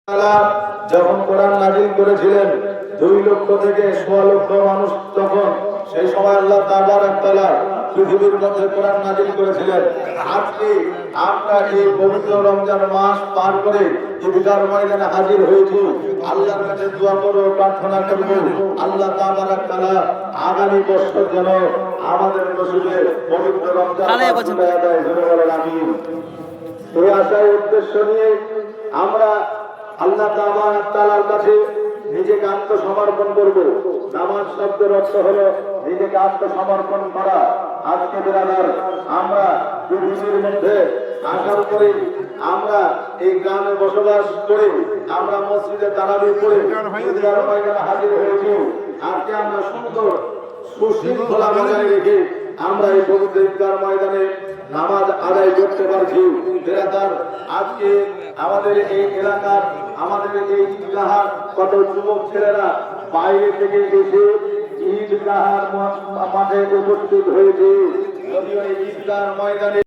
তাআলা যখন কোরআন নাযিল করেছিলেন 2 লক্ষ থেকে 1.5 লক্ষ মানুষ, তখন সেই সময় আল্লাহ তাআলা পৃথিবীর মধ্যে কোরআন নাযিল করেছিলেন। আজকে আমরা এই পবিত্র রমজান মাস পার করে ঈদগাহর ময়দানে হাজির হয়েছি। আল্লাহর কাছে দোয়া করব, প্রার্থনা করব আল্লাহ তাআলা আগামী বছর যেন আমাদের নসিবে পবিত্র রমজান মাস আদায় করে বলেন আমিন। এই আশার উদ্দেশ্য নিয়ে আমরা আল্লাহ তাআলার কাছে নিজেকে আত্মসমর্পণ করব। নামাজ শব্দের অর্থ হলো নিজেকে আত্মসমর্পণ করা। আজকে বিরাদার আমরা পৃথিবীর মধ্যে আসার পরে আমরা এই গ্রামে বসবাস করে আমরা মসজিদে তারাবি পড়ে ঈদগাহ ময়দানে হাজির হয়েছি। আজকে আমরা সুন্দর সুশৃঙ্খলা বজায় রেখে আমরা এই পবিত্র ঈদগাহ ময়দানে নামাজ আদায় করতে পারছি। বিরাদার আজকে আমাদের এই এলাকার আমাদের এই ঈদগাহার কত যুবক ছেলেরা বাইরে থেকে এসে ঈদগাহার মাঠে উপস্থিত হয়েছে। যদিও এই ঈদগাহ ময়দানে